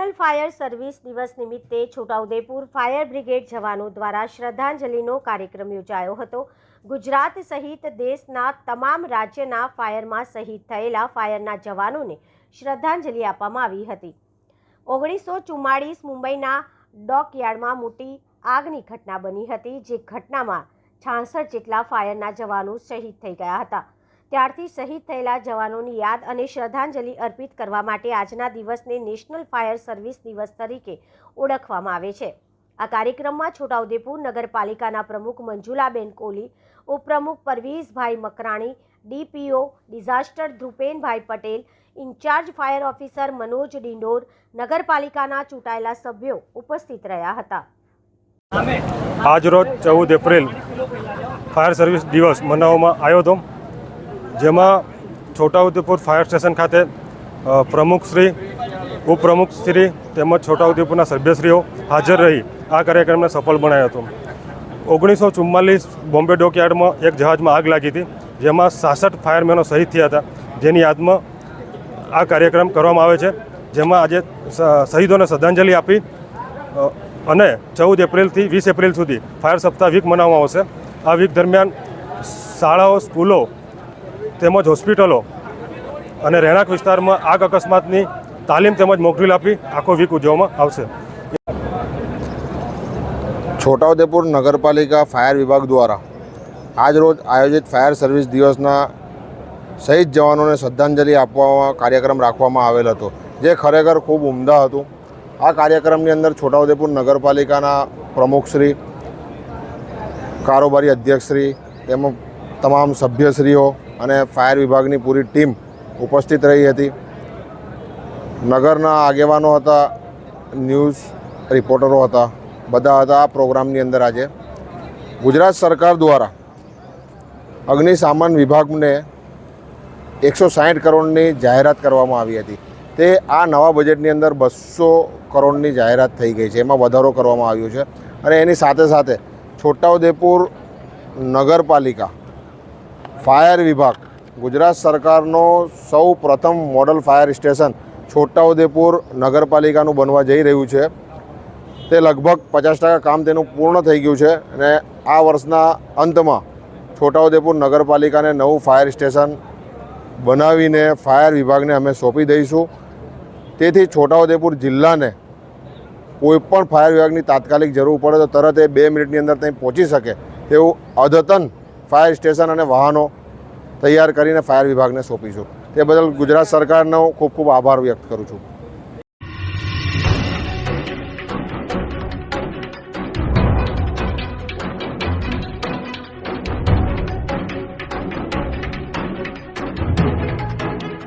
National fire service દિવસ નિમિત્તે Chhota Udepur fire brigade જવાનો દ્વારા શ્રદ્ધાંજલિનો કાર્યક્રમ યોજાયો હતો। ગુજરાત સહિત દેશના તમામ રાજ્યના ફાયરમાં શહીદ થયેલા ફાયરના જવાનોને શ્રદ્ધાંજલિ આપવામાં આવી હતી। 1944 મુંબઈના ડોકયાર્ડમાં મોટી આગની ઘટના બની હતી, જે ઘટનામાં 66 જેટલા ફાયરના જવાનો શહીદ થઈ ગયા હતા। ત્યારથી શહીદ થયેલા જવાનોની યાદ અને શ્રદ્ધાંજલિ અર્પિત કરવા માટે આજના દિવસને નેશનલ ફાયર સર્વિસ દિવસ તરીકે ઓળખવામાં આવે છે। આ કાર્યક્રમમાં છોટાઉદેપુર નગરપાલિકાના પ્રમુખ મંજુલાબેન કોહલી, ઉપપ્રમુખ Parvizbhai Makrani, DPO disaster Dhrupenbhai Patel, in-charge fire officer Manoj Dindor, નગરપાલિકાના ચૂંટાયેલા સભ્યો ઉપસ્થિત રહ્યા હતા। આજરોજ 14 એપ્રિલ ફાયર સર્વિસ દિવસ મનાવવામાં આવ્યો હતો, જેમાં છોટાઉદેપુર ફાયર સ્ટેશન ખાતે પ્રમુખશ્રી, ઉપપ્રમુખશ્રી તેમજ છોટાઉદેપુરના સભ્યશ્રીઓ હાજર રહી આ કાર્યક્રમને સફળ બનાવ્યો હતો। 1944 બોમ્બે ડોકયાર્ડમાં એક જહાજમાં આગ લાગી હતી, જેમાં 66 ફાયરમેનો શહીદ થયા હતા, જેની યાદમાં આ કાર્યક્રમ કરવામાં આવે છે, જેમાં આજે શહીદોને શ્રદ્ધાંજલિ આપી અને 14 એપ્રિલથી 20 એપ્રિલ સુધી ફાયર સપ્તાહ વીક મનાવવામાં આવશે। આ વીક દરમિયાન શાળાઓ, સ્કૂલો તેમજ હોસ્પિટલો અને રહેણાંક વિસ્તારમાં આગ અકસ્માતની તાલીમ તેમજ મોકડ્રીલ આપી આખો વીક ઉજવવામાં આવશે। છોટાઉદેપુર નગરપાલિકા ફાયર વિભાગ દ્વારા આજરોજ આયોજિત ફાયર સર્વિસ દિવસના શહીદ જવાનોને શ્રદ્ધાંજલિ આપવામાં કાર્યક્રમ રાખવામાં આવેલ હતો, જે ખરેખર ખૂબ ઉમદા હતું। આ કાર્યક્રમની અંદર છોટાઉદેપુર નગરપાલિકાના પ્રમુખશ્રી, કારોબારી અધ્યક્ષશ્રી તેમજ તમામ સભ્યશ્રીઓ અને ફાયર વિભાગની પૂરી ટીમ ઉપસ્થિત રહી હતી। નગરના આગેવાનો હતા, ન્યૂઝ રિપોર્ટરો હતા, બધા હતા આ પ્રોગ્રામની અંદર। આજે ગુજરાત સરકાર દ્વારા અગ્નિશામન વિભાગને 160 કરોડની જાહેરાત કરવામાં આવી હતી। તે આ નવા બજેટની અંદર 200 કરોડની જાહેરાત થઈ ગઈ છે, એમાં વધારો કરવામાં આવ્યો છે। અને એની સાથે સાથે છોટાઉદેપુર નગરપાલિકા ફાયર વિભાગ ગુજરાત સરકારનો સૌ પ્રથમ મોડલ ફાયર સ્ટેશન છોટાઉદેપુર નગરપાલિકાનું બનવા જઈ રહ્યું છે। તે લગભગ 50% કામ તેનું પૂર્ણ થઈ ગયું છે અને આ વર્ષના અંતમાં છોટાઉદેપુર નગરપાલિકાને નવું ફાયર સ્ટેશન બનાવીને ફાયર વિભાગને અમે સોંપી દઈશું। તેથી છોટાઉદેપુર જિલ્લાને કોઈપણ ફાયર વિભાગની તાત્કાલિક જરૂર પડે તો તરત એ 2 મિનિટની અંદર ત્યાં પહોંચી શકે તેવું અદ્યતન ફાયર સ્ટેશન અને વાહનો તૈયાર કરીને ફાયર વિભાગને સોંપીશું। તે બદલ ગુજરાત સરકારનો ખૂબ ખૂબ આભાર વ્યક્ત કરું છું।